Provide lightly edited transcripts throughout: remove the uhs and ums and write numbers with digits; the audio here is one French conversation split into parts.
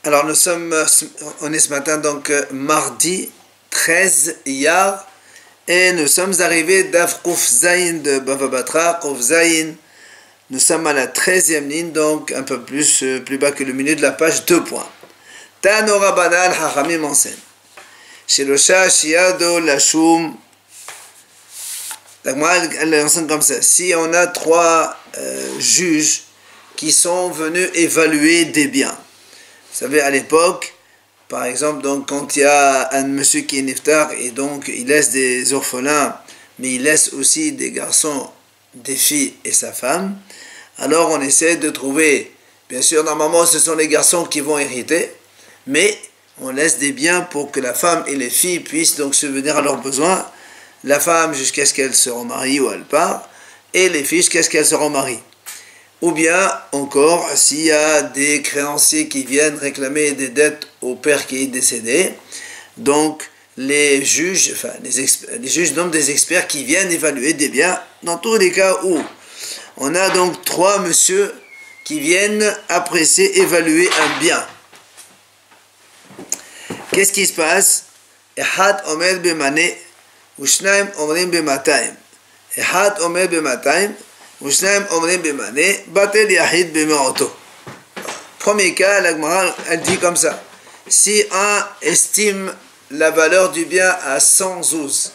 Alors on est ce matin donc mardi 13 Iyar et nous sommes arrivés d'Af Kouf Zayin de Bava Batra, Kouf Zayin. Nous sommes à la 13e ligne, donc un peu plus bas que le milieu de la page, 2 points. Tanora Banal Hachamim enseigne. Shilosha Shiado Lashum. Elle enseigne comme ça. Si on a 3 juges qui sont venus évaluer des biens. Vous savez, à l'époque, par exemple, donc, quand il y a un monsieur qui est niftar et donc il laisse des orphelins, mais il laisse aussi des garçons, des filles et sa femme, alors on essaie de trouver, bien sûr, normalement ce sont les garçons qui vont hériter, mais on laisse des biens pour que la femme et les filles puissent donc subvenir à leurs besoins, la femme jusqu'à ce qu'elle se remarie ou elle part, et les filles jusqu'à ce qu'elles se remarient. Ou bien encore, s'il y a des créanciers qui viennent réclamer des dettes au père qui est décédé, donc les juges, les juges nomment des experts qui viennent évaluer des biens, dans tous les cas où on a donc 3 messieurs qui viennent apprécier, évaluer un bien. Qu'est-ce qui se passe? Ehad omer b'mane, ushnaim omrim b'matayim. Ehad omer b'matayim, premier cas, la Gemara, elle dit comme ça. Si un estime la valeur du bien à 100 zouz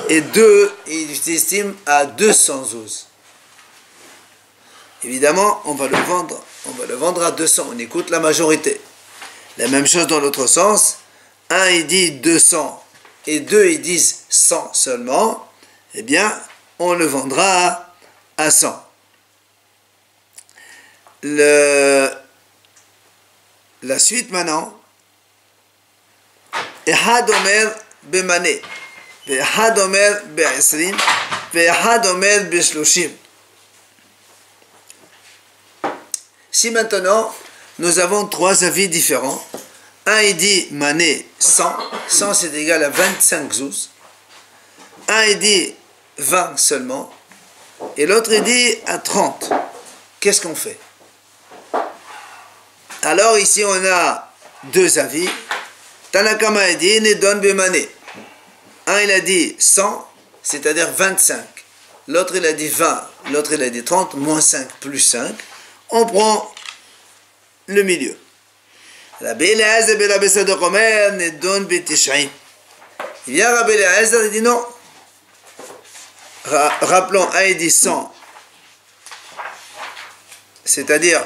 et 2, il estime à 200 zouz, évidemment, on va le vendre à 200. On écoute la majorité. La même chose dans l'autre sens. Un, il dit 200 et 2, ils disent 100 seulement. Eh bien, on le vendra à 100. La suite maintenant. Ehad omer b'mane, ve'ehad omer be'esrim, ve'ehad omer be'shloshim. Si maintenant nous avons 3 avis différents, un il dit mané 100, 100 c'est égal à 25 zouz. Un il dit 20 seulement. Et l'autre il dit à 30. Qu'est-ce qu'on fait? Alors ici on a 2 avis. Tanakama a dit Nedon Bemane. Un il a dit 100, c'est-à-dire 25. L'autre il a dit 20. L'autre il a dit 30, moins 5 plus 5. On prend le milieu. Rabbi Eliezer ben Rabbi Sadok Omer Nedon Betish'im. Il vient Rabbi Eliezer et dit non. Rappelons, un il dit 100, c'est-à-dire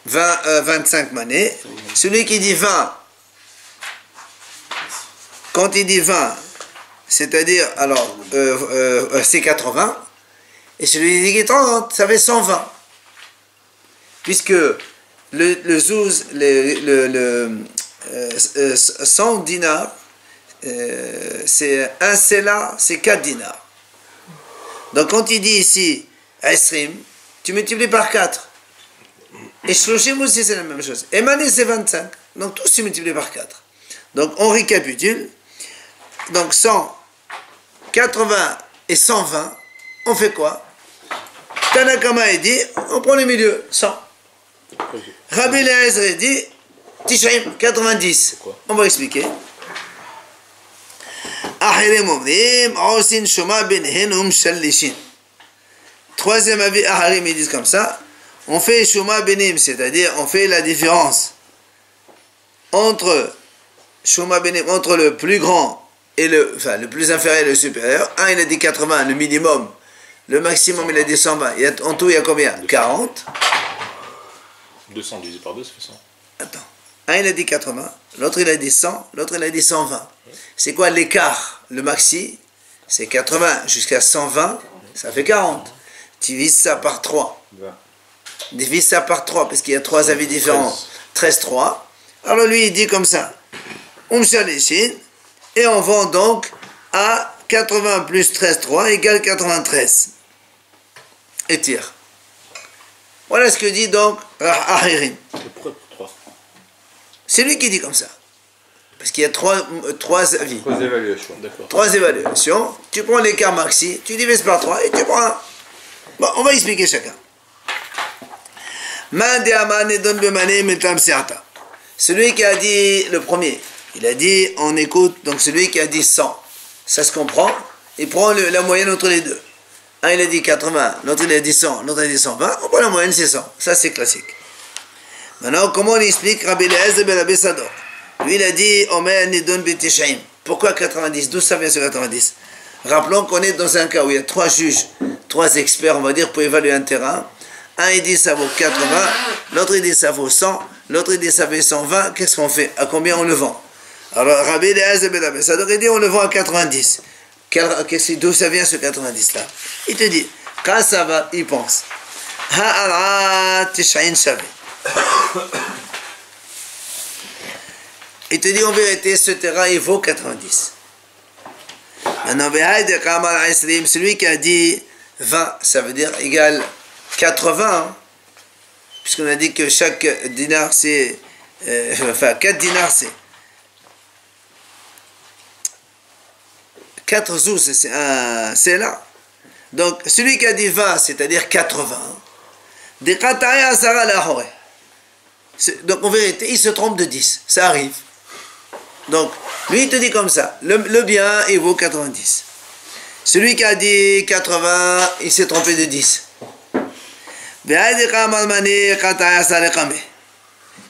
25 manées. Celui qui dit 20, quand il dit 20, c'est-à-dire, alors, c'est 80, et celui qui dit 30, ça fait 120. Puisque le zouz, 100 dinars, c'est un sela, c'est 4 dinars. Donc quand il dit ici esrim, tu multiplies par 4. Et shloshim aussi c'est la même chose. Et mané c'est 25. Donc tous tu multiplies par 4. Donc on récapitule. Donc 100, 80 et 120, on fait quoi? Tanakama il dit, on prend le milieu, 100. Rabbi Eliezer dit, Tish'im, 90. On va expliquer. Troisième avis, Aharim, ils disent comme ça, on fait Shuma Benim, c'est-à-dire on fait la différence entre Shuma Benim, entre le plus grand et le plus inférieur et le supérieur. Un il a dit 80, le minimum, le maximum il a dit 120. En tout il y a combien? 40. 200 divisé par 2, ça fait 100. Attends. Un il a dit 80, l'autre il a dit 100, l'autre il a dit 120. C'est quoi l'écart? Le maxi, c'est 80 jusqu'à 120, ça fait 40. Tu divises ça par 3. Divise ça par 3, parce qu'il y a 3 avis différents. 13, 3. Alors lui il dit comme ça. Et on vend donc à 80 plus 13, 3 égale 93. Et tire. Voilà ce que dit donc Ahirin. C'est lui qui dit comme ça. Parce qu'il y a 3 avis. 3 évaluations, d'accord. 3 évaluations. Tu prends l'écart maxi, tu divises par 3 et tu prends un. Bon, on va expliquer chacun. Celui qui a dit le premier, il a dit, on écoute, donc celui qui a dit 100, ça se comprend, il prend la moyenne entre les deux. Un il a dit 80, l'autre il a dit 100, l'autre il a dit 120, on prend la moyenne, c'est 100. Ça c'est classique. Maintenant, comment on explique Rabbi Eliezer ben Rabbi Sadok? Lui il a dit, Omer Nidon B'Tishaim. Pourquoi 90? D'où ça vient ce 90? Rappelons qu'on est dans un cas où il y a 3 juges, 3 experts, on va dire, pour évaluer un terrain. Un il dit ça vaut 80, l'autre il dit ça vaut 100, l'autre il dit ça vaut 120, qu'est-ce qu'on fait? À combien on le vend? Alors Rabbi Eliezer ben Rabbi Sadok il dit on le vend à 90. D'où ça vient ce 90 là? Il te dit, quand ça va, il pense. Il te dit en vérité, ce terrain il vaut 90. Maintenant, celui qui a dit 20, ça veut dire égal 80, puisqu'on a dit que chaque dinar c'est, enfin 4 dinars c'est 4 zouz, c'est là. Donc, celui qui a dit 20, c'est-à-dire 80, donc en vérité, il se trompe de 10. Ça arrive. Donc, lui, il te dit comme ça. Le bien, il vaut 90. Celui qui a dit 80, il s'est trompé de 10.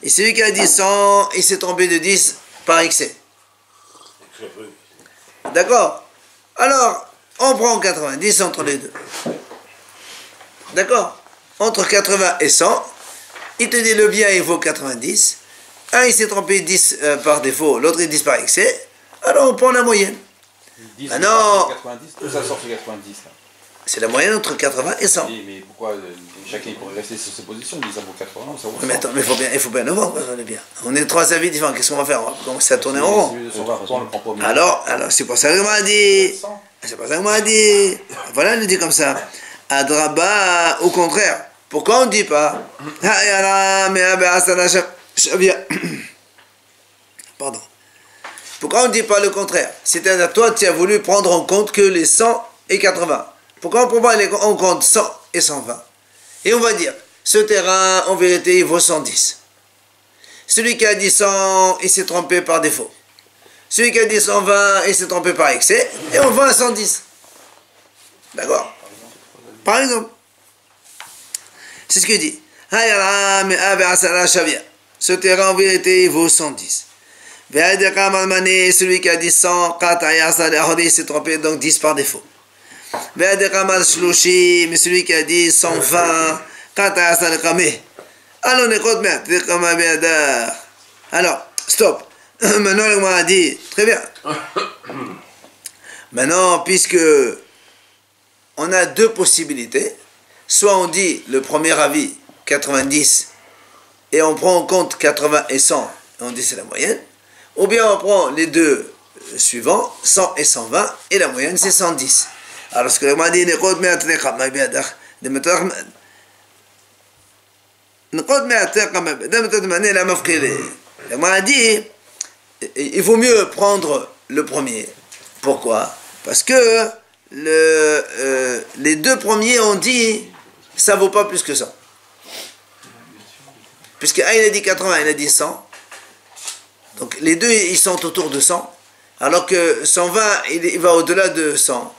Et celui qui a dit 100, il s'est trompé de 10 par excès. D'accord? Alors, on prend 90 entre les deux. D'accord? Entre 80 et 100, il te dit le bien il vaut 90. Un il s'est trompé 10 par défaut, l'autre il 10 par excès. Alors on prend la moyenne. 10 ah non, 90, tout ça sort sur 90 là. C'est la moyenne entre 80 et 100. Oui, mais pourquoi chacun pourrait rester sur ses positions, il dit ça vaut 80, ça vaut 100. Mais attends, mais il faut bien le voir, on est bien. On est 3 avis différents, qu'est-ce qu'on va faire? On va commencer à tourner en rond. Alors c'est pour ça que m'a dit. C'est pour ça que m'a dit. Voilà, il nous dit comme ça. Adraba, au contraire. Pourquoi on ne dit pas? Pardon. Pourquoi on ne dit pas le contraire? C'est-à-dire, toi, tu as voulu prendre en compte que les 100 et 80. Pourquoi on ne prend pas en compte 100 et 120? Et on va dire, ce terrain, en vérité, il vaut 110. Celui qui a dit 100, il s'est trompé par défaut. Celui qui a dit 120, il s'est trompé par excès. Et on vend à 110. D'accord? Par exemple. C'est ce qu'il dit. Ce terrain, en vérité, il vaut 110. Celui qui a dit 100, il s'est trompé, donc 10 par défaut. Mais celui qui a dit 120, alors, stop. Maintenant, le a dit, très bien. Maintenant, puisque on a 2 possibilités, soit on dit le premier avis, 90, et on prend en compte 80 et 100, et on dit c'est la moyenne, ou bien on prend les 2 suivants, 100 et 120, et la moyenne c'est 110. Alors ce que le dit, il vaut mieux prendre le premier. Pourquoi? Parce que les 2 premiers ont dit ça vaut pas plus que ça. Puisque un il a dit 80, il a dit 100. Donc les 2 ils sont autour de 100. Alors que 120 il va au-delà de 100.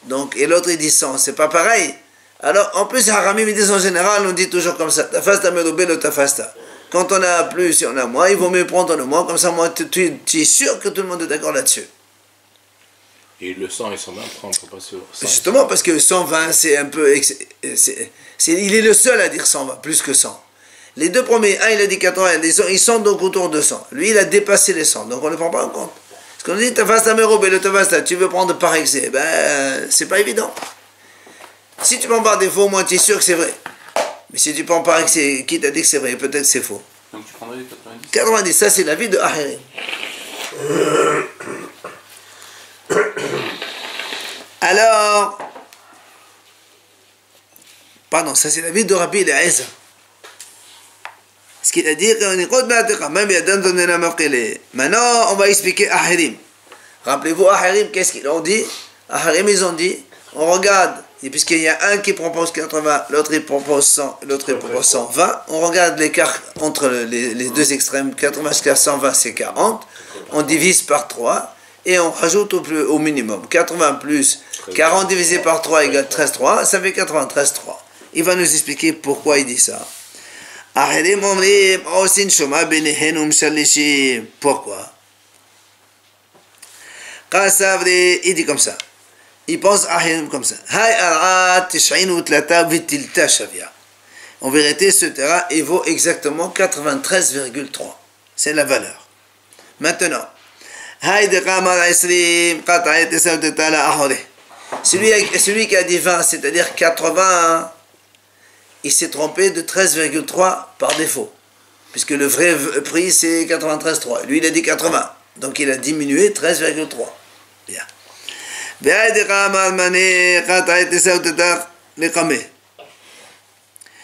Donc, et l'autre il dit 100, c'est pas pareil. Alors en plus Haramim ils disent en général, on dit toujours comme ça, tafasta merobé le tafasta. Quand on a plus et on a moins, il vaut mieux prendre le moins, comme ça moi tu es sûr que tout le monde est d'accord là-dessus. Et le 100 et 120, on ne prend pas sur 100. Justement parce que 120 c'est un peu... il est le seul à dire 120, plus que 100. Les 2 premiers, un il a dit 80, ils sont donc autour de 100. Lui il a dépassé les 100, donc on ne le prend pas en compte. Parce qu'on dit tafasta merobé le tafasta, tu veux prendre par excès, ben c'est pas évident. Si tu prends par défaut, moi tu es sûr que c'est vrai. Mais si tu prends par excès, qui t'a dit que c'est vrai, peut-être que c'est faux. Donc tu prendrais les 90. 90, ça c'est l'avis de Ahiri. Alors, pardon, ça c'est l'avis de Rabbi Eliezer. Ce qu'il a dit, maintenant on va expliquer Ahirim. Rappelez-vous Ahirim, qu'est-ce qu'ils ont dit? Ahirim ils ont dit, on regarde Et puisqu'il y a un qui propose 80, l'autre il propose 100, l'autre il propose 120, on regarde l'écart entre les deux extrêmes, 80 jusqu'à 120 c'est 40, on divise par 3 et on rajoute au minimum. 80 plus 40 divisé par 3 égale 13,3, ça fait 93,3. Il va nous expliquer pourquoi il dit ça. Pourquoi? Il dit comme ça. Il pense comme ça. En vérité, ce terrain il vaut exactement 93,3. C'est la valeur. Maintenant, celui qui a dit 20, c'est-à-dire 80, il s'est trompé de 13,3 par défaut. Puisque le vrai prix, c'est 93,3. Lui, il a dit 80. Donc, il a diminué 13,3. Bien.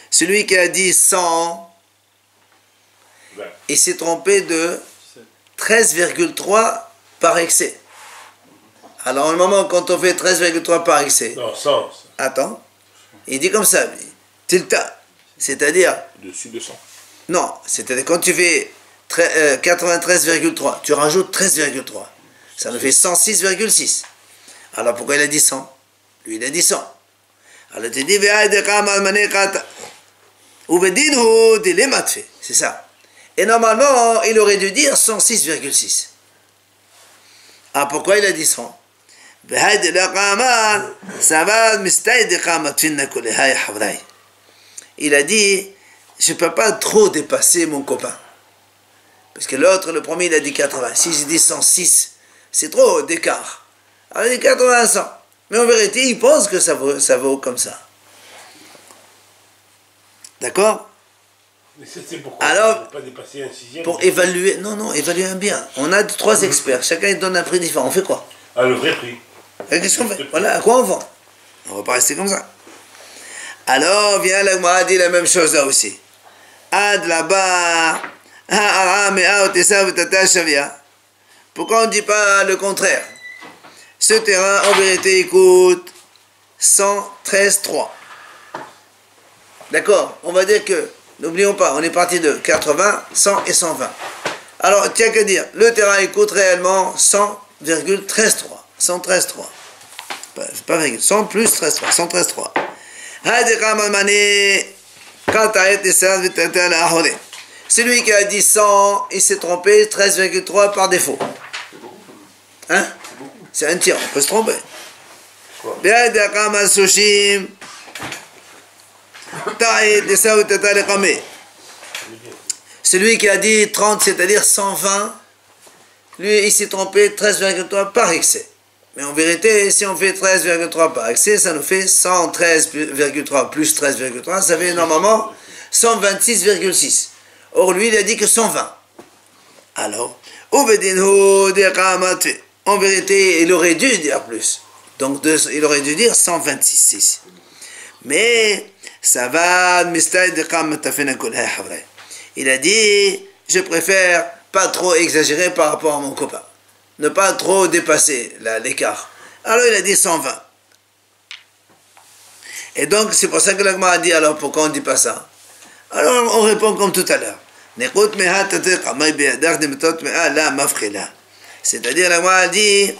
Celui qui a dit 100, il s'est trompé de 13,3 par excès. Alors, au moment quand on fait 13,3 par excès, non, 100. Attends, il dit comme ça, tilta, c'est-à-dire... Dessus de 100. Non, c'est-à-dire quand tu fais 93,3, tu rajoutes 13,3, ça nous fait 106,6. Alors pourquoi il a dit 100? Lui il a dit 100. Alors tu dis, c'est ça. Et normalement, il aurait dû dire 106,6. Ah, pourquoi il a dit 100? Il a dit, je ne peux pas trop dépasser mon copain. Parce que l'autre, le premier, il a dit 80. Si je dis 106, c'est trop d'écart. Alors il dit 80, 100. Mais en vérité, il pense que ça vaut comme ça. D'accord? Mais c'est pourquoi alors, pas dépasser un sixième. Pour évaluer, non, évaluer un bien. On a 3 experts, chacun il donne un prix différent. On fait quoi? Ah, le vrai prix. Qu'est-ce qu'on fait? Voilà, à quoi on vend? On va pas rester comme ça. Alors, vient l'Agmara dit la même chose là aussi. Ad là-bas, pourquoi on ne dit pas le contraire? Ce terrain, en vérité, il coûte 113,3. D'accord? On va dire que, n'oublions pas, on est parti de 80, 100 et 120. Alors, tiens qu'à dire, le terrain, il coûte réellement 100,13,3. 113,3. Pas 100 plus 13,3. 113,3. Celui qui a dit 100, il s'est trompé 13,3 par défaut. Hein? C'est un tiers, on peut se tromper. Celui qui a dit 30, c'est-à-dire 120, lui, il s'est trompé 13,3 par excès. Mais en vérité, si on fait 13,3 par excès, ça nous fait 113,3 plus 13,3, ça fait normalement 126,6. Or, lui, il a dit que 120. Alors, en vérité, il aurait dû dire plus. Donc, il aurait dû dire 126,6. Mais, ça va, il a dit, je préfère pas trop exagérer par rapport à mon copain. Ne pas trop dépasser l'écart. Alors il a dit 120. Et donc c'est pour ça que l'Agma a dit, alors pourquoi on ne dit pas ça? Alors on répond comme tout à l'heure. C'est-à-dire l'Agma a dit,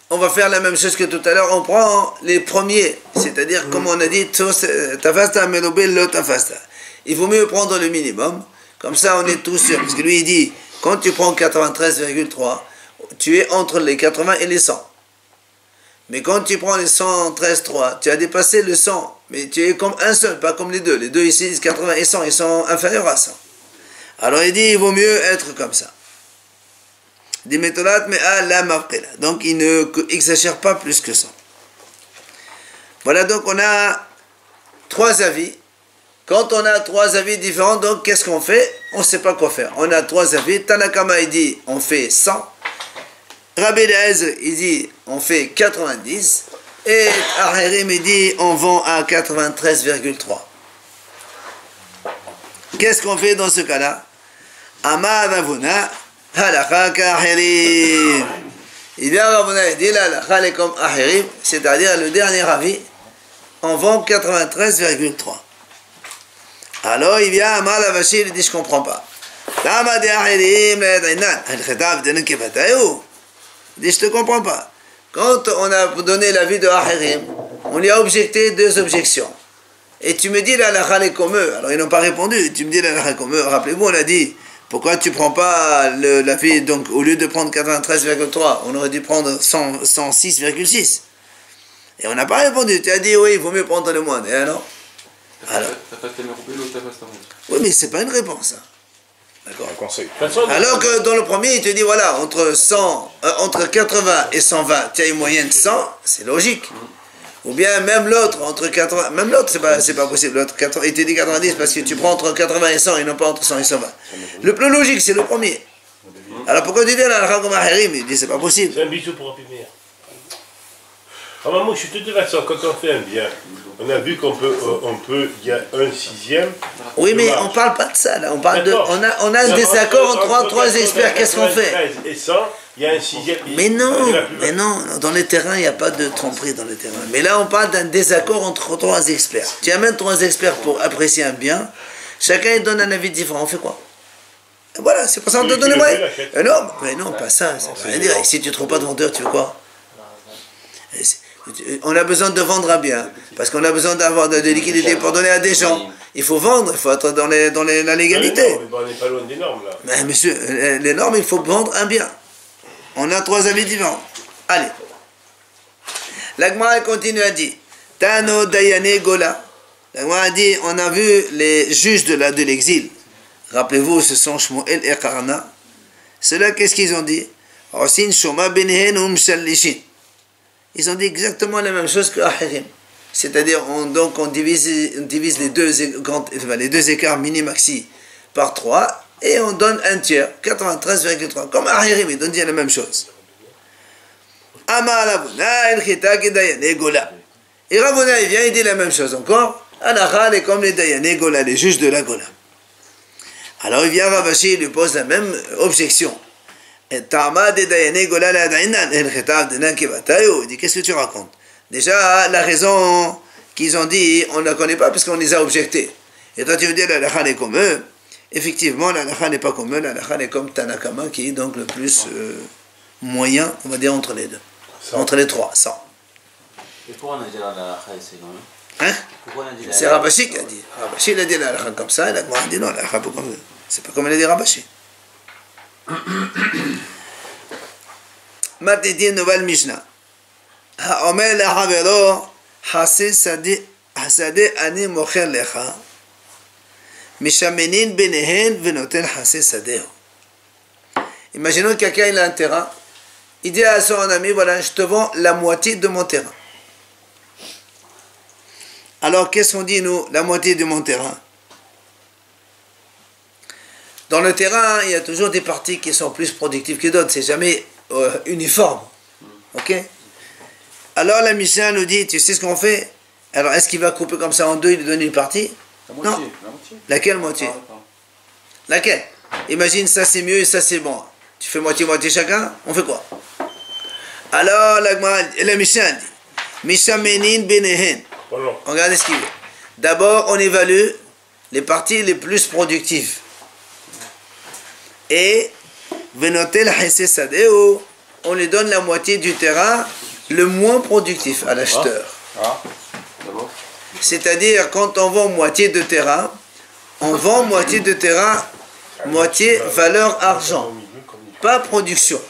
on va faire la même chose que tout à l'heure, on prend les premiers, c'est-à-dire comme on a dit, il vaut mieux prendre le minimum. Comme ça, on est tous sûrs. Parce que lui, il dit, quand tu prends 93,3, tu es entre les 80 et les 100. Mais quand tu prends les 113,3, tu as dépassé le 100. Mais tu es comme un seul, pas comme les deux. Les deux ici, disent 80 et 100, ils sont inférieurs à 100. Alors il dit, il vaut mieux être comme ça. Donc il ne exagère pas plus que ça. Voilà, donc on a 3 avis. Quand on a 3 avis différents, donc qu'est-ce qu'on fait? On ne sait pas quoi faire. On a 3 avis. Tanakama, il dit, on fait 100. Rabbi Eliezer, il dit, on fait 90. Et Ahirim, il dit, on vend à 93,3. Qu'est-ce qu'on fait dans ce cas-là? Amar Ravuna, halakha ka'ahirim. Il vient Ravuna et dit la halakha est comme ahirim, c'est-à-dire le dernier avis, on vend 93,3. Alors il vient à Malavashi, il dit je comprends pas. Il dit je te comprends pas. Quand on a donné l'avis de ahirim, on lui a objecté 2 objections. Et tu me dis la halakha est comme eux. Alors ils n'ont pas répondu. Tu me dis la halakha est comme eux. Rappelez-vous, on a dit pourquoi tu prends pas l'avis, donc au lieu de prendre 93,3, on aurait dû prendre 106,6. Et on n'a pas répondu. Tu as dit oui, il vaut mieux prendre le moindre. Et alors? Oui, mais c'est pas une réponse. Hein. D'accord. Un conseil. Alors que dans le premier, il te dit voilà, entre 80 et 120, tu as une moyenne 100, c'est logique. Ou bien même l'autre, entre 80, même l'autre, c'est pas possible. L'autre, il te dit 90 parce que tu prends entre 80 et 100 et non pas entre 100 et 120. Le plus logique, c'est le premier. Alors pourquoi tu dis la halakha comme ahirim? Il dit c'est pas possible. C'est un bisou pour Rapimir. Ah, maman, je suis de toute façon, quand on fait un bien, on a vu qu'on peut, il y a 1/6. Oui, mais on parle pas de ça, là. On parle de, on a un désaccord entre trois experts. Qu'est-ce qu'on fait? Et 100, il y a 1/6. Mais non, dans les terrains, il n'y a pas de tromperie dans les terrains. Mais là, on parle d'un désaccord entre 3 experts. Tu amènes 3 experts pour apprécier un bien, chacun donne un avis différent. On fait quoi? Et voilà, c'est pour ça qu'on te donne les moyens. Non, pas ça, ça veut rien dire. Et si tu ne trouves pas de vendeur, tu veux quoi? On a besoin de vendre un bien, parce qu'on a besoin d'avoir de liquidités pour donner à des gens. Il faut vendre, il faut être dans la légalité. Mais on n'est pas loin des normes, là. Mais monsieur, les normes, il faut vendre un bien. On a 3 avis différents. Allez. La Gemara continue à dire, Tano Dayane Gola. La Gemara a dit, on a vu les juges de l'exil. Rappelez-vous, ce sont Shmuel et Karna. Ceux-là, qu'est-ce qu'ils ont dit? Osin Shoma Benehen Mshallishin. Ils ont dit exactement la même chose que Ahirim. C'est-à-dire, on divise les deux écarts mini-maxi par 3 et on donne un tiers, 93,3. Comme Ahirim, ils ont dit la même chose. Et Ravuna, il vient, il dit la même chose encore. Halakha est comme les Dayané Gola, les juges de la Gola. Alors il vient Ravashi, il lui pose la même objection. Il dit, qu'est-ce que tu racontes? Déjà, la raison qu'ils ont dit, on ne la connaît pas parce qu'on les a objectés. Et toi, tu veux dire, la halakha est comme eux. Effectivement, la halakha n'est pas comme eux, la halakha est comme Tanakama, qui est donc le plus moyen, on va dire, entre les deux. 100. Entre les 3, 100. Et pourquoi on a dit la halakha ici, non? Hein? C'est Rabashi qui a dit. Rabashi, il a dit la halakha comme ça, et la Gemara a dit non, la halakha pas comme eux. C'est pas comme il a dit Rabashi. Matidi nouvelle Mishnah. Omer la havero hasi sadi ani mocher lecha mishamenin benehen venoten hasi sadeo. Imaginons que quelqu'un il a un terrain, il dit à son ami, voilà, je te vends la moitié de mon terrain. Alors qu'est-ce qu'on dit nous, la moitié de mon terrain? Dans le terrain, il y a toujours des parties qui sont plus productives que d'autres. C'est jamais uniforme. Ok? Alors la Mishnah nous dit, tu sais ce qu'on fait? Alors est-ce qu'il va couper comme ça en deux, il lui donne une partie? Non. La moitié. Laquelle moitié? Laquelle? Imagine, ça c'est mieux et ça c'est bon. Tu fais moitié-moitié chacun, on fait quoi? Alors la Mishnah dit, Mishamenin benehen. Regardez ce qu'il veut. D'abord, on évalue les parties les plus productives. Et on lui donne la moitié du terrain le moins productif à l'acheteur. C'est-à-dire, quand on vend moitié de terrain, on vend moitié de terrain, moitié valeur argent, pas production.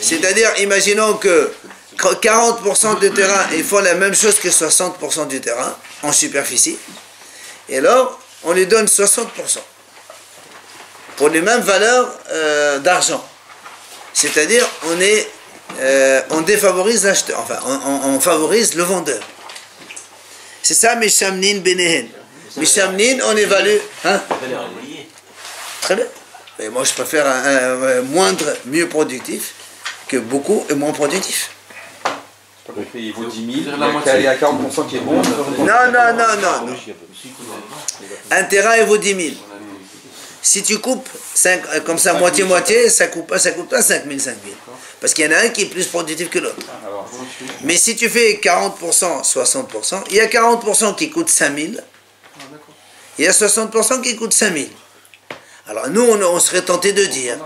C'est-à-dire, imaginons que 40% du terrain, ils font la même chose que 60% du terrain en superficie. Et alors, on lui donne 60%. Pour les mêmes valeurs d'argent. C'est-à-dire, on défavorise l'acheteur, enfin, on favorise le vendeur. C'est ça, Mishamnin Benehen. Mishamnin, on évalue. Hein? Très bien. Mais moi, je préfère un moindre, mieux productif que beaucoup et moins productif. Il vaut 10 000, il y a 40% qui est bon. Non. Un terrain, il vaut 10 000. Si tu coupes comme ça, moitié-moitié, ça coûte pas 5 000. Parce qu'il y en a un qui est plus productif que l'autre. Alors, Mais si tu fais 40%, 60%, il y a 40% qui coûtent 5000, il y a 60% qui coûtent 5000. Alors nous, on serait tenté de dire,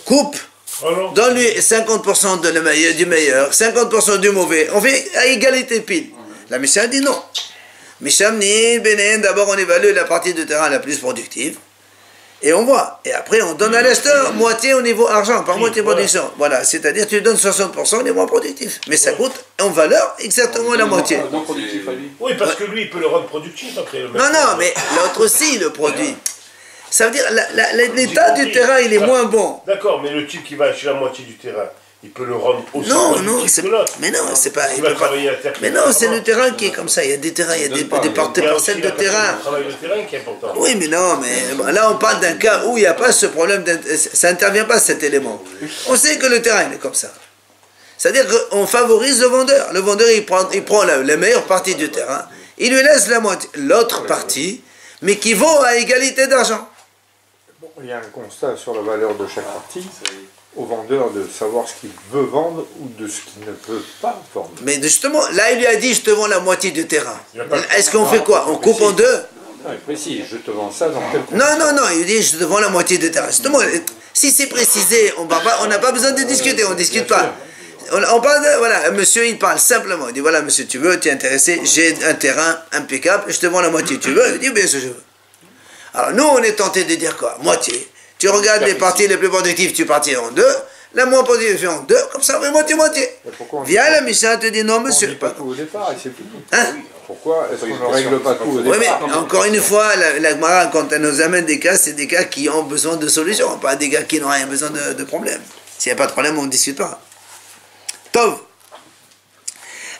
coupe, Alors, donne-lui 50% du meilleur, 50% du mauvais, on fait à égalité pile. La Mishnah dit non. Mishamni, Benen, d'abord on évalue la partie de terrain la plus productive, et on voit. Et après on donne à l'acheteur moitié au niveau argent, par moitié production. Voilà, c'est-à-dire tu lui donnes 60%, il est moins productif. Mais ça coûte en valeur exactement la moitié. non productif à lui. oui, parce que lui, il peut le rendre productif après. Le Non, non, mais l'autre aussi le produit. Ça veut dire l'état du terrain il est moins bon. D'accord, mais le type qui va acheter la moitié du terrain, il peut le rendre aussi Non, non, productif c'est que l'autre. mais non, c'est pas. Il va travailler à terre. Mais non, c'est le terrain qui est comme ça. Il y a des terrains, il y a des Il y a aussi parcelles de terrain. Le travail de terrain qui est important. Oui, mais non, mais bon, là on parle d'un cas où il n'y a pas ce problème, ça n'intervient pas cet élément. On sait que le terrain il est comme ça. C'est-à-dire qu'on favorise le vendeur. Le vendeur il prend la meilleure partie du terrain, il lui laisse l'autre partie, mais qui vaut à égalité d'argent. Bon, il y a un constat sur la valeur de chaque partie, au vendeur de savoir ce qu'il veut vendre ou de ce qu'il ne peut pas vendre. Mais justement, là il lui a dit je te vends la moitié du terrain. Il a pas- Est-ce qu'on fait quoi? On coupe en deux? Non, il précise, je te vends ça dans tel contexte. Non, non, non, il dit je te vends la moitié du terrain. Justement, si c'est précisé, on n'a pas besoin de discuter, on ne discute pas. On parle de, voilà, monsieur il parle simplement, il dit voilà monsieur tu veux, tu es intéressé, j'ai un terrain impeccable, je te vends la moitié, tu veux? Il dit bien sûr je veux. Alors nous on est tenté de dire quoi? Moitié. Tu regardes les parties les plus productives, tu partis en deux, la moins productive fait en deux, comme ça on fait moitié-moitié. Mais pourquoi on dit Viens pas- la Mishnah te dit non on ne monsieur. dit pas tout au départ et c'est fini. Hein? Pourquoi est-ce qu'on ne règle pas tout au Oui, mais départ? encore une fois, la Gemara, quand elle nous amène des cas, c'est des cas qui ont besoin de solutions, pas des cas qui n'ont rien besoin de problème. S'il n'y a pas de problème, on ne discute pas. Tov.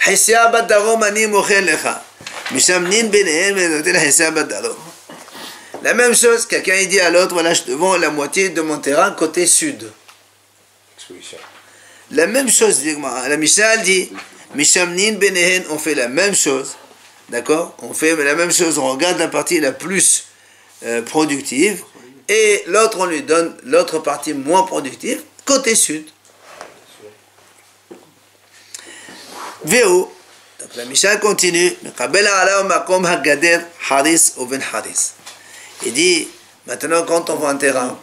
Hisya bat darom ani mochel lecha. Misham nin benehem enotel hisya bat darom. La même chose, quelqu'un dit à l'autre, voilà, je te vends la moitié de mon terrain côté sud. Exposition. La même chose, dit Gemara. La Mishnah dit, Misham nin benehen, on fait la même chose. D'accord? On fait la même chose, on regarde la partie la plus productive, et l'autre, on lui donne l'autre partie moins productive, côté sud. Véo. Donc la Mishnah continue. Il dit, maintenant quand on voit un terrain,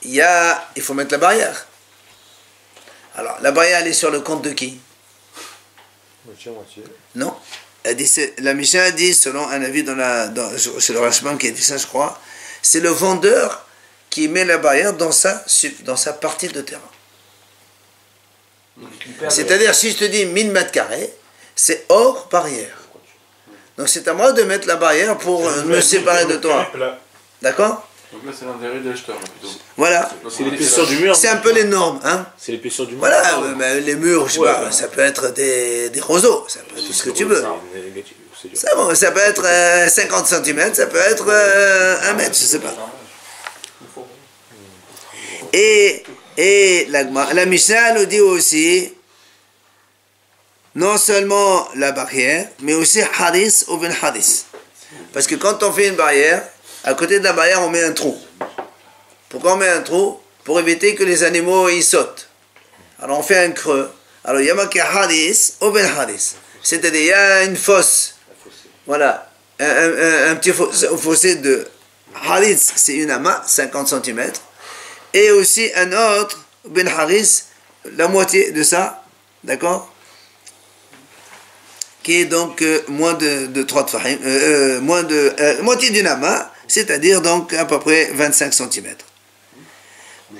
il faut mettre la barrière. Alors, la barrière, elle est sur le compte de qui? Moitié. Non. La Mishnah dit, selon un avis c'est le Rashbam qui a dit ça, je crois, c'est le vendeur qui met la barrière dans sa partie de terrain. C'est-à-dire, si je te dis 1000 mètres carrés, c'est hors barrière. Donc c'est à moi de mettre la barrière pour me séparer de toi. D'accord? Donc là, c'est l'intérêt de l'acheteur, plutôt. Voilà. C'est l'épaisseur du mur. C'est un peu les normes, hein? C'est l'épaisseur du mur. Voilà, mais les murs, je sais pas, ça peut être des roseaux, ça peut être tout ce que tu veux. C'est dur. C'est bon, ça peut être 50 cm, ça peut être 1 mètre, je sais pas. Et la Mishnah nous dit aussi, non seulement la barrière, mais aussi haris ou ben haris. Parce que quand on fait une barrière, à côté de la barrière, on met un trou. Pourquoi on met un trou? Pour éviter que les animaux y sautent. Alors on fait un creux. Alors il y a marqué haris ou ben haris. C'est-à-dire il y a une fosse. Voilà. Un petit fossé de haris, c'est une amas, 50 cm. Et aussi un autre, ben haris, la moitié de ça. D'accord? Qui est donc moins de 3 tfahim, moitié d'une amas, c'est-à-dire donc à peu près 25 cm.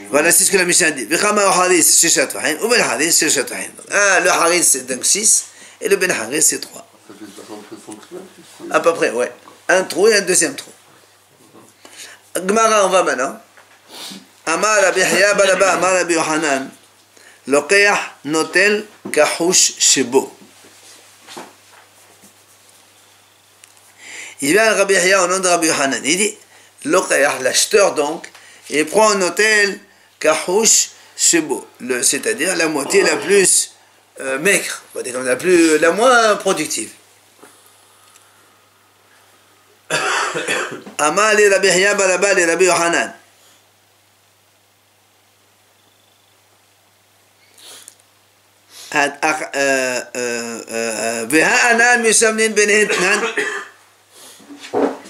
Voilà, c'est ce que la Mishnah dit. Le haris c'est donc 6, et le ben haris c'est 3. À peu près, ouais. Un trou et un deuxième trou. Gemara, on va maintenant. Amar Rabbi Yahya Balaba, Amar Rabbi Yohanan, Lokeach notel kahush shebo. Il vient à Rabbi Yahya au nom de Rabbi Yohanan. Il dit, Lokeach, l'acheteur donc, il prend un hôtel kahush shebo, c'est-à-dire la moitié la plus maigre, on va dire la moins productive. Amar li Rabbi Yahya Balaba li Rabbi Yohanan.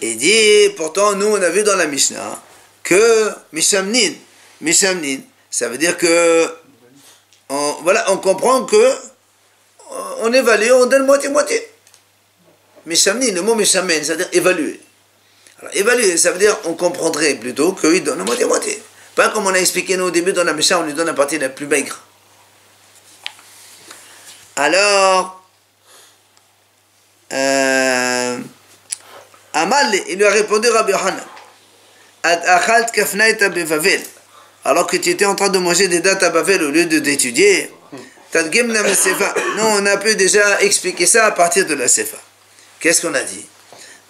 Il dit, pourtant, nous, on a vu dans la Mishnah que Mishamnin, ça veut dire que, on comprend que on évalue, on donne moitié-moitié. Mishamnin, le mot Mishamen, c'est-à-dire évaluer. Alors, évaluer, ça veut dire, on comprendrait plutôt qu'il donne moitié-moitié. Pas comme on a expliqué nous au début dans la Mishnah, on lui donne la partie la plus maigre. Alors, Amal, il lui a répondu Rabbi Yohanan, alors que tu étais en train de manger des dates à Bavel au lieu d'étudier, nous on a pu déjà expliquer ça à partir de la Sefa. Qu'est-ce qu'on a dit?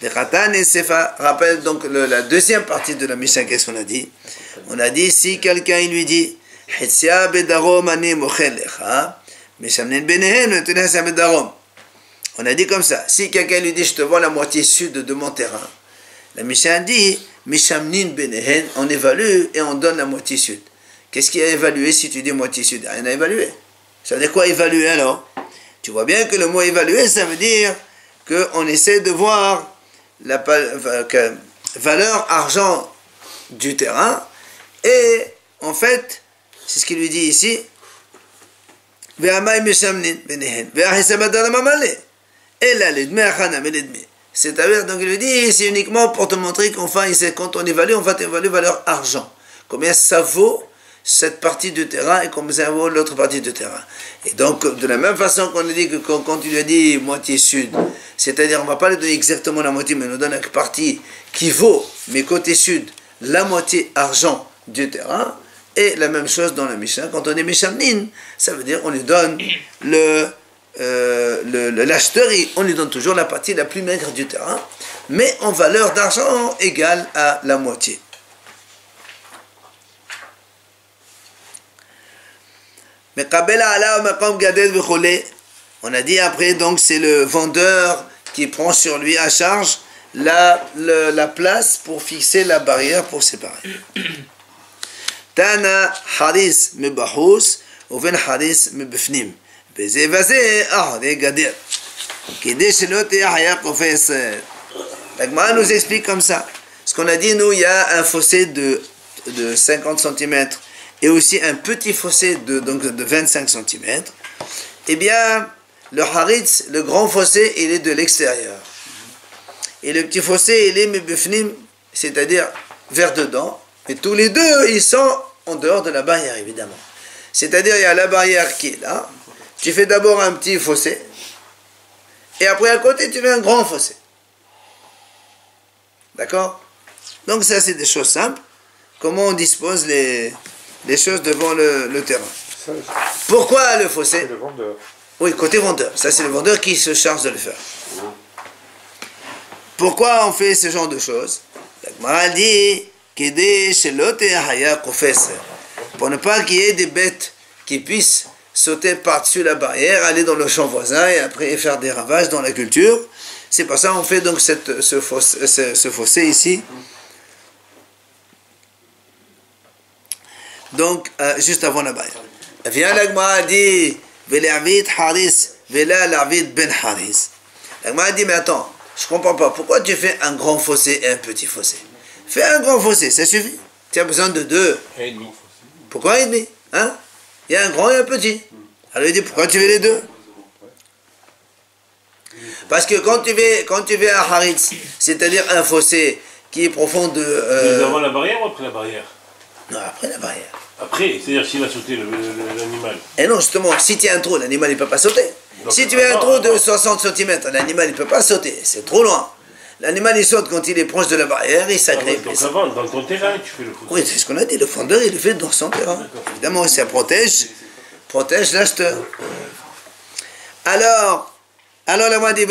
Rappelle donc la deuxième partie de la Mishnah, qu'est-ce qu'on a dit? On a dit, si quelqu'un il lui dit on a dit comme ça, si quelqu'un lui dit je te vends la moitié sud de mon terrain, la Mishnah dit on évalue et on donne la moitié sud. Qu'est-ce qui a évalué si tu dis moitié sud? Rien à évaluer. Ça veut dire quoi évaluer alors? Tu vois bien que le mot évaluer, ça veut dire qu'on essaie de voir la valeur argent du terrain, et en fait, c'est ce qu'il lui dit ici, c'est-à-dire, donc il lui dit, c'est uniquement pour te montrer qu'enfin, quand on évalue, on va évaluer valeur argent. Combien ça vaut cette partie du terrain et combien ça vaut l'autre partie du terrain. Et donc, de la même façon qu'on a dit que quand tu lui as dit moitié sud, c'est-à-dire, on ne va pas lui donner exactement la moitié, mais on nous donne une partie qui vaut, mais côté sud, la moitié argent du terrain. Et la même chose dans la Mishnah, quand on est Mishamnin, ça veut dire on lui donne l'acheteur, on lui donne toujours la partie la plus maigre du terrain, mais en valeur d'argent égale à la moitié. On a dit après, donc c'est le vendeur qui prend sur lui à charge la place pour fixer la barrière pour séparer. Tana haris mebahus uven haris mebefnim. Beze vase ahde gadir. Kide shelo tehaya qofes. La Gemara nous explique comme ça. Ce qu'on a dit, nous, il y a un fossé de 50 cm et aussi un petit fossé de 25 cm. Eh bien, le haritz, le grand fossé, il est de l'extérieur. Et le petit fossé, il est mebefnim, c'est-à-dire vers dedans. Et tous les deux, ils sont en dehors de la barrière, évidemment. C'est-à-dire, il y a la barrière qui est là. Tu fais d'abord un petit fossé. Et après, à côté, tu fais un grand fossé. D'accord? Donc, ça, c'est des choses simples. Comment on dispose les choses devant le terrain. Pourquoi le fossé? C'est le vendeur. Oui, côté vendeur. Ça, c'est le vendeur qui se charge de le faire. Pourquoi on fait ce genre de choses? La Gemara dit... pour ne pas qu'il y ait des bêtes qui puissent sauter par-dessus la barrière, aller dans le champ voisin et après faire des ravages dans la culture. C'est pour ça qu'on fait donc ce fossé ici. Donc, juste avant la barrière. Vient la Gemara dit Ve'l'arvid haris, ve'la l'arvid ben haris. La Gemara dit mais attends, je comprends pas. Pourquoi tu fais un grand fossé et un petit fossé? Fais un grand fossé, ça suffit. Tu as besoin de deux. Et demi. Pourquoi un demi? Hein? Il y a un grand et un petit. Alors il dit pourquoi tu veux les deux? Parce que quand tu fais un haritz, c'est-à-dire un fossé qui est profond de... Avant la barrière ou après la barrière? Non, après la barrière. Après, c'est-à-dire s'il a sauté l'animal. Et non, justement, si tu as un trou, l'animal il ne peut pas sauter. Donc, si tu as un trou de 60 cm, l'animal il ne peut pas sauter. C'est trop loin. L'animal il saute quand il est proche de la barrière, il s'agrippe. Donc avant, dans ton terrain, tu fais le fossé. Oui, c'est ce qu'on a dit. Le fondeur, il le fait dans son terrain. Évidemment, ça protège l'acheteur. Alors la Gemara dit,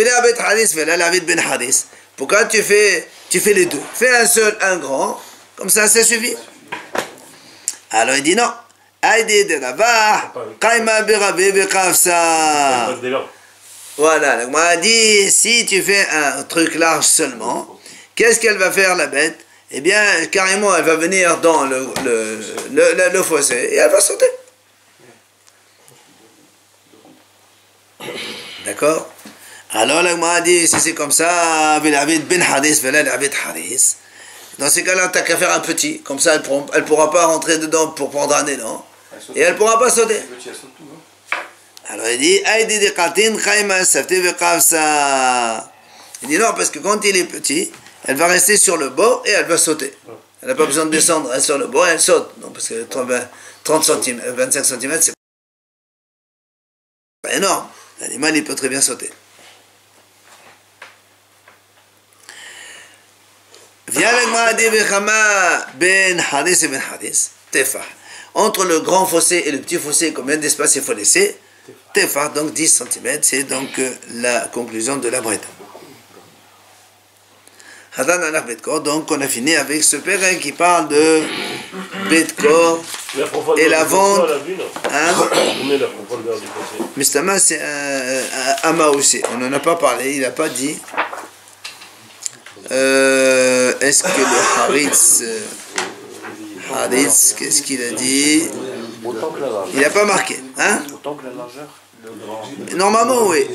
pourquoi tu fais les deux? Fais un seul, un grand, comme ça suffit. Alors il dit non. Voilà, la Gemara dit, si tu fais un truc large seulement, qu'est-ce qu'elle va faire la bête? Eh bien, carrément, elle va venir dans le fossé et elle va sauter. D'accord? Alors, la Gemara dit, si c'est comme ça, ben Haris, Haris. Dans ces cas-là, t'as qu'à faire un petit. Comme ça, elle ne pourra pas rentrer dedans pour prendre un élan. Et elle ne pourra pas sauter. Alors, il dit, il dit non, parce que quand il est petit, elle va rester sur le bord et elle va sauter. Elle n'a pas besoin de descendre, elle est sur le bord et elle saute. Non, parce que 30 cm, 25 cm, c'est pas énorme. L'animal, il peut très bien sauter. Ben Haris et Ben Haris, Tefah. Entre le grand fossé et le petit fossé, combien d'espace il faut laisser? Tefah, donc 10 cm, c'est donc la conclusion de la Breta. Donc on a fini avec ce père qui parle de Betkor et la vente. Mistama, c'est un Ama aussi, on n'en a pas parlé, il n'a pas dit. Est-ce que le Haritz, qu'est-ce qu'il a dit? Il n'a pas marqué. Hein? Autant que la largeur. Normalement, oui.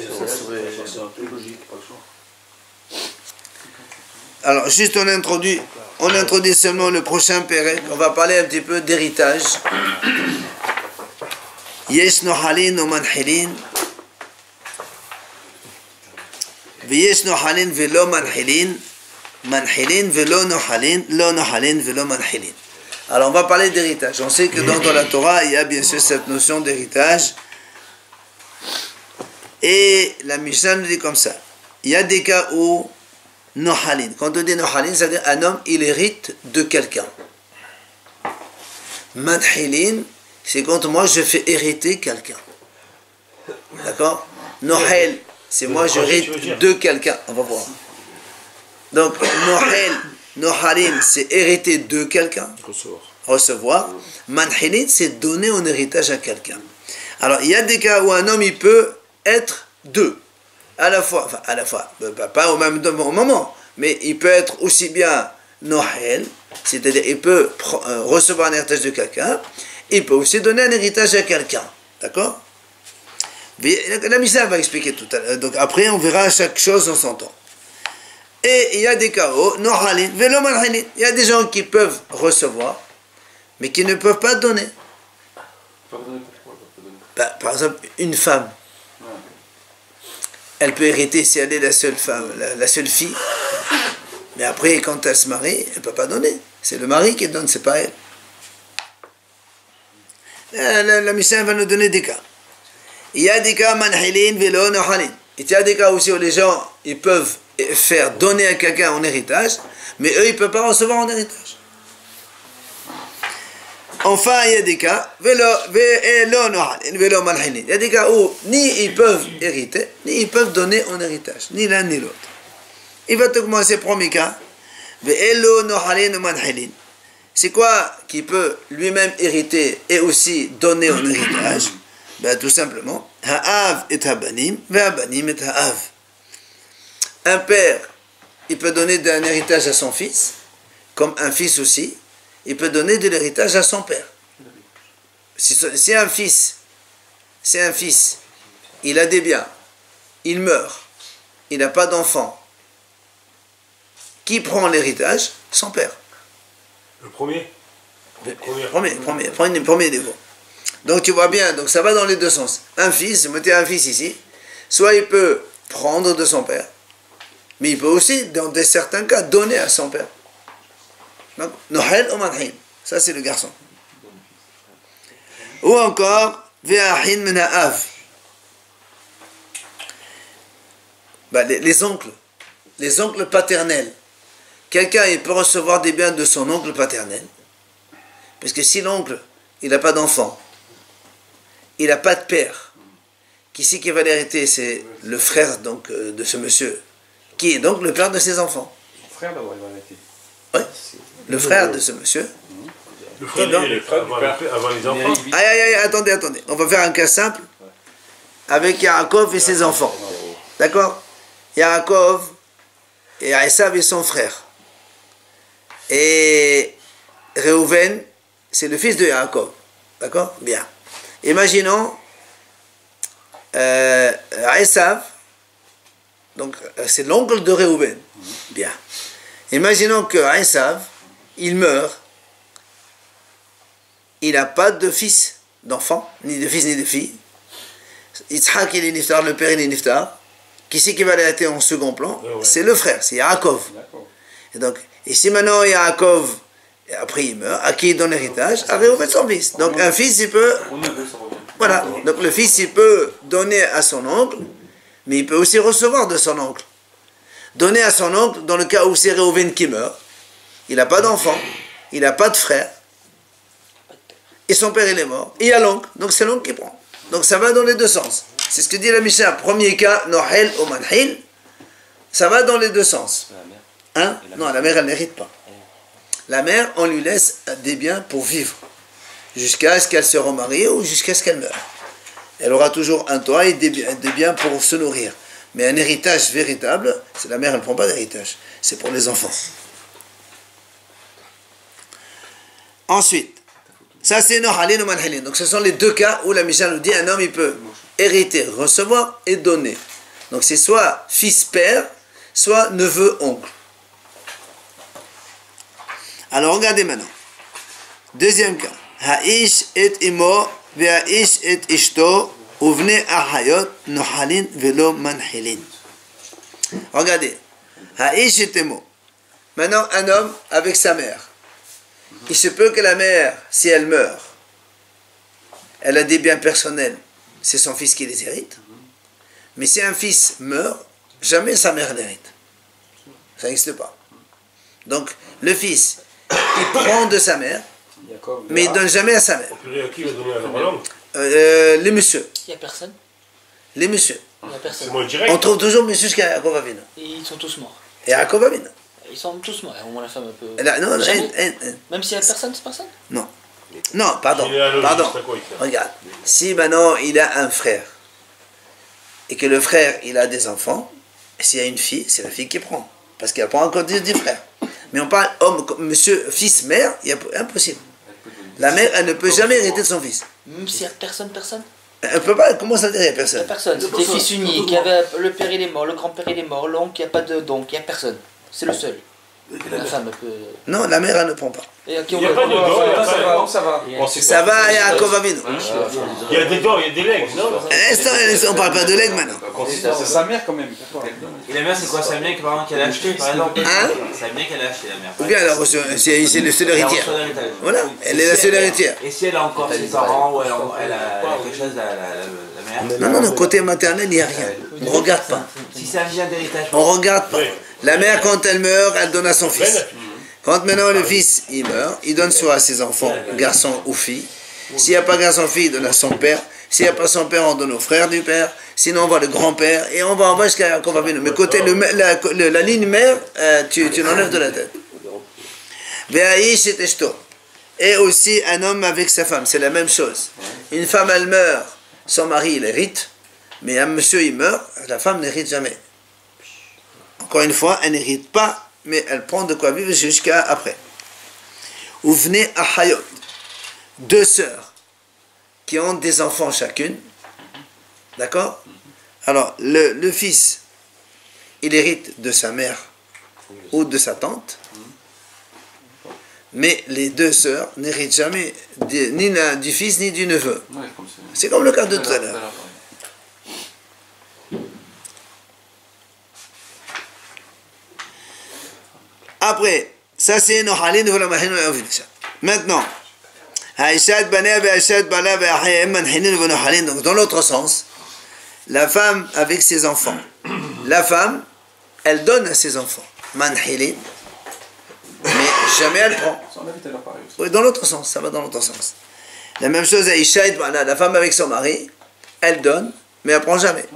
Alors, juste on introduit seulement le prochain pérec. On va parler un petit peu d'héritage. Yesh nohalin o manhilin. Veyesh nohalin velo manhilin. Manhilin velo nohalin. Lo nohalin velo manhilin. Alors, on va parler d'héritage. On sait que dans la Torah, il y a bien sûr cette notion d'héritage. Et la Mishnah nous dit comme ça. Il y a des cas où Nohalin. Quand on dit Nohalin, c'est-à-dire un homme, il hérite de quelqu'un. Manhilin, c'est quand moi je fais hériter quelqu'un. D'accord? Nohel, c'est moi j'hérite de quelqu'un. On va voir. Donc, Nohalin, c'est hériter de quelqu'un. Recevoir. Manhilin, c'est donner un héritage à quelqu'un. Alors, il y a des cas où un homme, il peut être deux. À la fois, pas au même moment, mais il peut être aussi bien Nohel, c'est-à-dire il peut recevoir un héritage de quelqu'un, il peut aussi donner un héritage à quelqu'un. D'accord? La Mishnah va expliquer tout à l'heure. Donc après, on verra chaque chose en son temps. Et il y a des cas où Nohalin, Velo Manhalin, il y a des gens qui peuvent recevoir, mais qui ne peuvent pas donner. Par exemple, une femme. Elle peut hériter si elle est la seule femme, la seule fille. Mais après, quand elle se marie, elle ne peut pas donner. C'est le mari qui donne, c'est pas elle. La Mishnah va nous donner des cas. Il y a des cas manhilin, velo, nohalin. Il y a des cas aussi où les gens ils peuvent faire donner à quelqu'un en héritage, mais eux, ils ne peuvent pas recevoir en héritage. Enfin, il y a des cas, il y a des cas où ni ils peuvent hériter, ni ils peuvent donner en héritage, ni l'un ni l'autre. Il va te commencer, premier cas, c'est quoi qui peut lui-même hériter et aussi donner en héritage? Ben, tout simplement, un père, il peut donner un héritage à son fils, comme un fils aussi, il peut donner de l'héritage à son père. Si un fils, il a des biens, il meurt, il n'a pas d'enfant, qui prend l'héritage? Son père. Le premier? Premier niveau. Donc tu vois bien, donc ça va dans les deux sens. Un fils, mettez un fils ici, soit il peut prendre de son père, mais il peut aussi, dans certains cas, donner à son père. Nohel ou manhin, ça c'est le garçon. Ou encore, ve'ahin mena'av. Les oncles paternels. Quelqu'un il peut recevoir des biens de son oncle paternel, parce que si l'oncle il n'a pas d'enfant, il n'a pas de père, qui c'est qui va l'hériter? C'est le frère donc de ce monsieur, qui est donc le père de ses enfants. Son frère d'abord il va hériter. Oui, le frère de ce monsieur. Le frère, donc, le frère avant les enfants. Attendez. On va faire un cas simple avec Yaakov et ses enfants. D'accord? Yaakov et Esav et son frère. Et Reuven, c'est le fils de Yaakov. D'accord? Bien. Imaginons, Esav, donc c'est l'oncle de Réhouven. Bien. Imaginons que Esav, il meurt, il n'a pas de fils, d'enfant, ni de fils ni de fille. Yitzhak il est niftar, le père il est niftar. Qui c'est qui va aller en second plan? C'est le frère, c'est Yaakov. Et donc, si maintenant Yaakov, après il meurt, à qui il donne l'héritage? À Réhouven son fils. Donc un fils il peut... Voilà, donc le fils il peut donner à son oncle, mais il peut aussi recevoir de son oncle. Donner à son oncle, dans le cas où c'est Réhouven qui meurt, il n'a pas d'enfant, il n'a pas de frère, et son père il est mort, et il y a l'oncle, donc c'est l'oncle qui prend. Donc ça va dans les deux sens. C'est ce que dit la Mishnah. Premier cas, Nohel ou Manhil, ça va dans les deux sens. Hein? Non, la mère elle n'hérite pas. La mère, on lui laisse des biens pour vivre, jusqu'à ce qu'elle se remarie ou jusqu'à ce qu'elle meure. Elle aura toujours un toit et des biens pour se nourrir. Mais un héritage véritable, c'est la mère, elle ne prend pas d'héritage. C'est pour les enfants. Ensuite, ça c'est Nohalin ou Manhalin. Donc ce sont les deux cas où la Mishnah nous dit un homme il peut hériter, recevoir et donner. Donc c'est soit fils-père, soit neveu-oncle. Alors regardez maintenant. Deuxième cas. Ha'ish et imo ve'ha'ish et ishto uvne ahayot nohalin velo manhilin. Regardez. Ha'ish et imo. Maintenant un homme avec sa mère. Il se peut que la mère, si elle meurt, elle a des biens personnels, c'est son fils qui les hérite. Mais si un fils meurt, jamais sa mère l'hérite. Ça n'existe pas. Donc, le fils, il prend de sa mère, mais il ne donne jamais à sa mère. Qui va donner à l'homme? Les messieurs. Il n'y a personne. Les messieurs. Il n'y a personne. C'est moi direct. On trouve toujours messieurs jusqu'à Yaakov Avinu. Et ils sont tous morts. Et Yaakov Avinu. Ils sont tous morts. Au moins la femme un peu. Non, Jamais. non, Même s'il n'y a personne, c'est personne. non. Non, pardon. Généalogie, Pardon. c'est quoi, il fait? Regarde. Si maintenant il a un frère, et que le frère il a des enfants, s'il y a une fille, c'est la fille qui prend. Parce qu'elle prend encore du frère. Mais on parle homme, monsieur, fils, mère, il est impossible. La mère, elle ne peut jamais hériter de son fils. Même s'il n'y a personne. Elle ne peut pas, comment ça dire, il n'y a Il n'y a personne. personne. C'est des fils uniques. Le père il est mort, le grand-père il est mort, l'oncle, il n'y a pas de donc, il n'y a personne. C'est le seul. La femme elle peut. Non, la mère, elle ne prend pas. Et à qui Il on n'y a peut pas de dents, il y a Ça pas va, de- ça va. Ça va à Yaakov Avinu. il y a des dents, il y a des legs, non? On ne parle pas de legs maintenant. C'est sa mère quand même. Et la mère, c'est quoi? C'est bien que, par exemple, qu'elle a acheté, par exemple. Hein? C'est bien qu'elle a acheté, la mère. Ou bien elle a reçu, c'est le seul Elle a héritière. reçu l'héritage. Voilà, elle est la seule héritière. Et si elle a encore ses parents ou elle a quelque chose, la mère? Non, non, non, côté maternel, il n'y a rien. On ne regarde pas. Si c'est un bien d'héritage. On ne regarde pas. La mère, quand elle meurt, elle donne à son fils. Quand maintenant le fils, il meurt, il donne soit à ses enfants, garçon ou fille. S'il n'y a pas garçon-fille, il donne à son père. S'il n'y a pas son père, on donne au frère du père. Sinon, on va le grand-père. Et on va jusqu'à Yaakov Avinu. Mais côté la ligne mère, tu l'enlèves de la tête. Ve'aïsh et eshto. Et aussi un homme avec sa femme, c'est la même chose. Une femme, elle meurt, son mari, il hérite. Mais un monsieur, il meurt, la femme n'hérite jamais. Encore une fois, elle n'hérite pas, mais elle prend de quoi vivre jusqu'à après. Ou venez à Hayot, deux sœurs qui ont des enfants chacune. D'accord? Alors, le fils, il hérite de sa mère ou de sa tante, mais les deux sœurs n'héritent jamais ni du fils ni du neveu. C'est comme le cas de tout à l'heure. Après, ça c'est Nohalin ou la Mahin ou maintenant, Haïshad Baneh Haïshad Bala Haïm Manhinin ou Nohalin. Donc dans l'autre sens, la femme avec ses enfants, la femme, elle donne à ses enfants Manhilin, mais jamais elle prend. Oui, dans l'autre sens, ça va dans l'autre sens. La même chose à Haïshad Bala, la femme avec son mari, elle donne, mais elle prend jamais.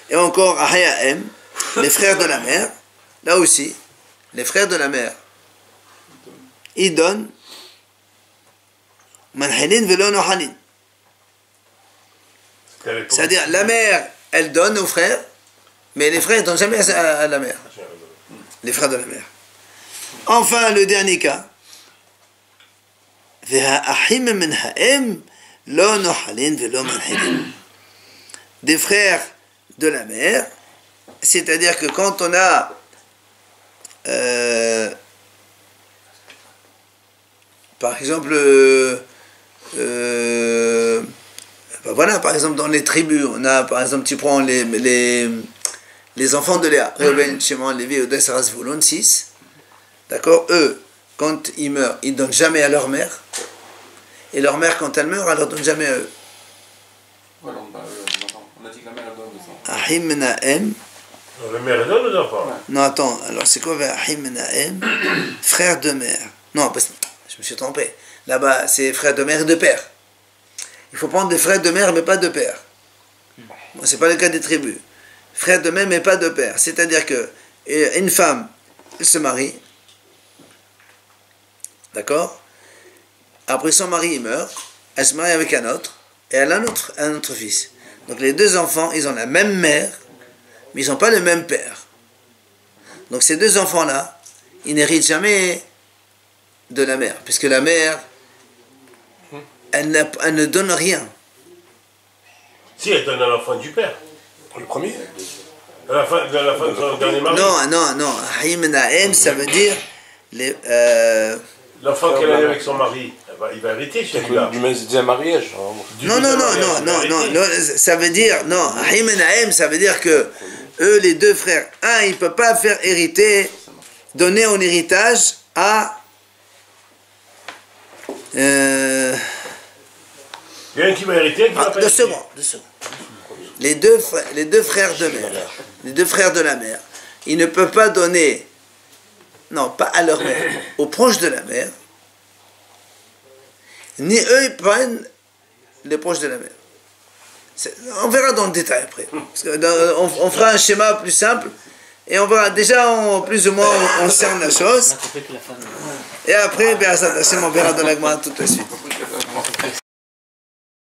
Et encore à Haïm, les frères de la mère, là aussi. Les frères de la mère, ils donnent manhalin velo nohalin. C'est-à-dire, la mère, elle donne aux frères, mais les frères ne donnent jamais à la mère. Les frères de la mère. Enfin, le dernier cas. des frères de la mère, c'est-à-dire que quand on a par exemple voilà, par exemple dans les tribus, on a par exemple, tu prends les enfants de Léa, Reuben, Shimon, Lévi, Oda, Sarah, Zvulun, 6, d'accord, eux, quand ils meurent, ils ne donnent jamais à leur mère, et leur mère, quand elle meurt, elle ne leur donne jamais à eux. Voilà, on a dit que la mère elle donne le sang. Ahim Menahem. Non, la mère donne aux enfants. Non, attends, alors c'est quoi Ahim Menahem? Frère de mère. Non, parce que je me suis trompé. Là-bas, c'est frère de mère et de père. Il faut prendre des frères de mère, mais pas de père. Bon, c'est pas le cas des tribus. Frère de mère, mais pas de père. C'est-à-dire que une femme, elle se marie, d'accord? Après son mari, il meurt, elle se marie avec un autre, et elle a un autre fils. Donc les deux enfants, ils ont la même mère, mais ils n'ont pas le même père. Donc ces deux enfants-là, ils n'héritent jamais de la mère, puisque la mère, elle ne donne rien. Si, elle donne à l'enfant du père. Le premier. À la fin de son dernier mari. Non. Ahim Naem, ça veut dire L'enfant qu'elle a eu avec son mari, il va hériter celui-là. Du deuxième mariage. Non, ça veut dire, non, Ahim Naem, ça veut dire que eux, les deux frères, il ne peut pas faire hériter, donner en héritage à Il y a un qui va hériter, qui va pas hériter. 2 secondes. Les deux frères de mère, les deux frères de la mère, ils ne peuvent pas donner, non, pas à leur mère, aux proches de la mère, ni eux ils prennent les proches de la mère. On verra dans le détail après. Parce que on fera un schéma plus simple et on verra déjà plus ou moins on cerne la chose. Et après, on verra dans la Gemara toute la suite.